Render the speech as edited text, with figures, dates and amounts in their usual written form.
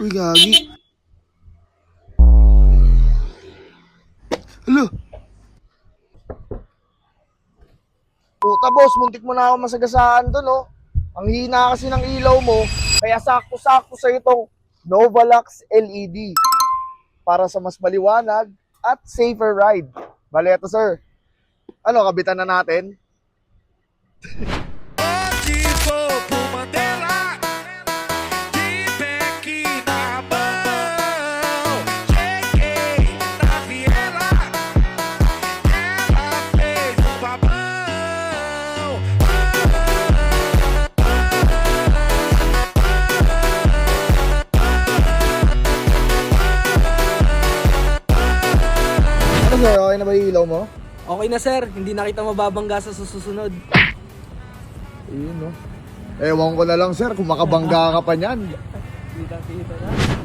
Uy, gagi. Hala. Puta boss, muntik mo na ako masagasaan doon, oh. Ang hina kasi ng ilaw mo, kaya sakto-sakto sa itong Novalax LED para sa mas maliwanag at safer ride. Bale, ito sir. Ano, kabitan na natin? Ano sir, okay na ba yung ilaw mo? Okay na sir, hindi na kita mababangga sa susunod. Ayun, no? Ewan ko na lang sir kung makabangga ka pa niyan. Kita na.